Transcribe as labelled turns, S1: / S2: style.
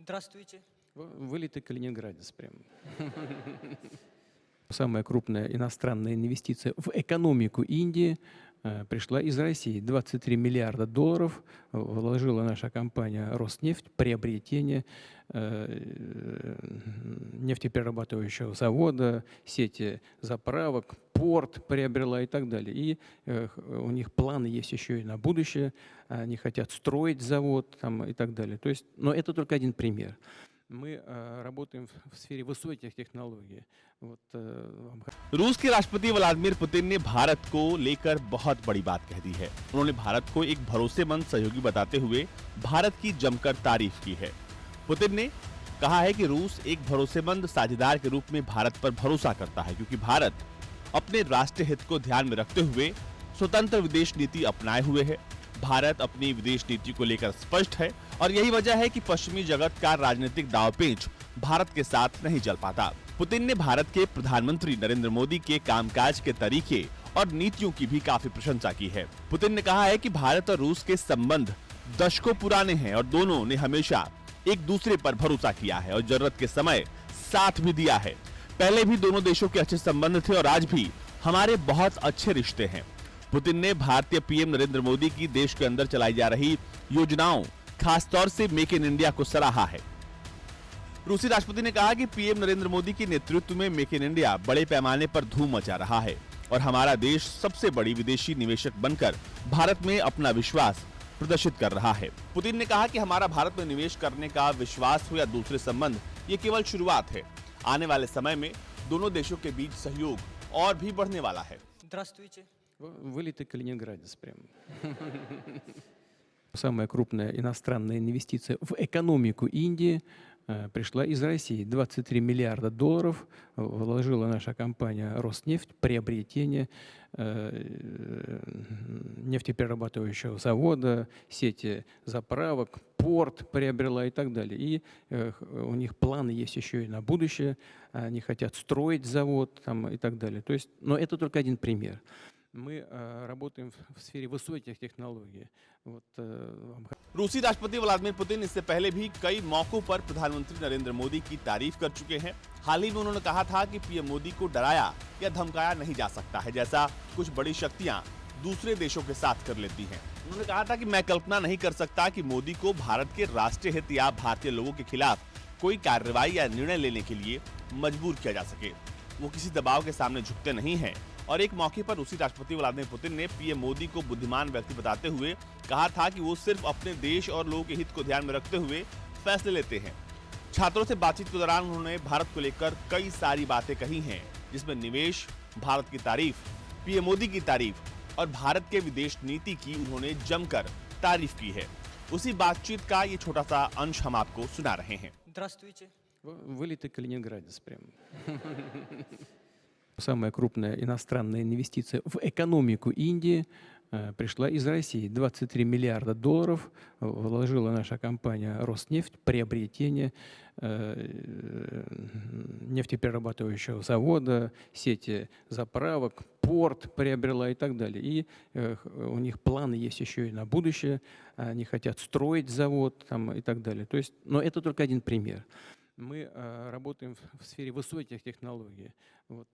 S1: Здравствуйте.
S2: Вылитый калининградец прям. Самая крупная иностранная инвестиция в экономику Индии пришла из России. 23 миллиарда долларов вложила наша компания «Роснефть» в приобретение нефтеперерабатывающего завода, сети заправок, порт приобрела и так далее. И у них планы есть еще и на будущее. Они хотят строить завод там, и так далее. То есть, но это только один пример. Мы работаем в сфере высоких технологий. Вот,
S3: रूस के राष्ट्रपति व्लादिमीर पुतिन ने भारत को लेकर बहुत बड़ी बात कह दी है। उन्होंने भारत को एक भरोसेमंद सहयोगी बताते हुए भारत की जमकर तारीफ की है। पुतिन ने कहा है कि रूस एक भरोसेमंद साझेदार के रूप में भारत पर भरोसा करता है, क्योंकि भारत अपने राष्ट्रीय हित को ध्यान में रखते हुए स्वतंत्र विदेश नीति अपनाए हुए है। भारत अपनी विदेश नीति को लेकर स्पष्ट है और यही वजह है कि पश्चिमी जगत का राजनीतिक दांवपेच भारत के साथ नहीं चल पाता। पुतिन ने भारत के प्रधानमंत्री नरेंद्र मोदी के कामकाज के तरीके और नीतियों की भी काफी प्रशंसा की है। पुतिन ने कहा है कि भारत और रूस के संबंध दशकों पुराने हैं और दोनों ने हमेशा एक दूसरे पर भरोसा किया है और जरूरत के समय साथ भी दिया है। पहले भी दोनों देशों के अच्छे संबंध थे और आज भी हमारे बहुत अच्छे रिश्ते हैं। पुतिन ने भारतीय पीएम नरेंद्र मोदी की देश के अंदर चलाई जा रही योजनाओं, खासतौर से मेक इन इंडिया को सराहा है। रूसी राष्ट्रपति ने कहा कि पीएम नरेंद्र मोदी के नेतृत्व में मेक इन इंडिया बड़े पैमाने पर धूम मचा रहा है और हमारा देश सबसे बड़ी विदेशी निवेशक बनकर भारत में अपना विश्वास प्रदर्शित कर रहा है। पुतिन ने कहा कि हमारा भारत में निवेश करने का विश्वास हो या दूसरे संबंध, ये केवल शुरुआत है। आने वाले समय में दोनों देशों के बीच सहयोग और भी बढ़ने वाला है।
S1: Здравствуйте.
S2: вылитый калининградец прям. Самая крупная иностранная инвестиция в экономику Индии пришла из России. 23 миллиарда долларов вложила наша компания «Роснефть» в приобретение нефтеперерабатывающего завода, сети заправок, порт приобрела и так далее. И у них планы есть еще и на будущее. Они хотят строить завод там, и так далее. То есть, но это только один пример. Мы работаем в сфере высоких технологий. Вот,
S3: रूसी राष्ट्रपति व्लादिमीर पुतिन इससे पहले भी कई मौकों पर प्रधानमंत्री नरेंद्र मोदी की तारीफ कर चुके हैं। हाल ही में उन्होंने कहा था कि पीएम मोदी को डराया या धमकाया नहीं जा सकता है, जैसा कुछ बड़ी शक्तियां दूसरे देशों के साथ कर लेती हैं। उन्होंने कहा था कि मैं कल्पना नहीं कर सकता कि मोदी को भारत के राष्ट्रीय हित या भारतीय लोगों के खिलाफ कोई कार्रवाई या निर्णय लेने के लिए मजबूर किया जा सके। वो किसी दबाव के सामने झुकते नहीं हैं। और एक मौके पर रूसी राष्ट्रपति व्लादिमीर पुतिन ने पीएम मोदी को बुद्धिमान व्यक्ति बताते हुए कहा था कि वो सिर्फ अपने देश और लोगों के हित को ध्यान में रखते हुए फैसले लेते हैं। छात्रों से बातचीत के दौरान उन्होंने भारत को लेकर कई सारी बातें कही हैं, जिसमें निवेश, भारत की तारीफ, पीएम मोदी की तारीफ और भारत के विदेश नीति की उन्होंने जमकर तारीफ की है। उसी बातचीत का ये छोटा सा अंश हम आपको सुना रहे हैं।
S1: Здравствуйте.
S2: вылитый калининградец прям. Самая крупная иностранная инвестиция в экономику Индии пришла из России. 23 миллиарда долларов вложила наша компания «Роснефть» в приобретение нефтеперерабатывающего завода, сети заправок, порт приобрела и так далее. И у них планы есть еще и на будущее. Они хотят строить завод там, и так далее. То есть, но это только один пример. Мы работаем в сфере высоких технологий. Вот,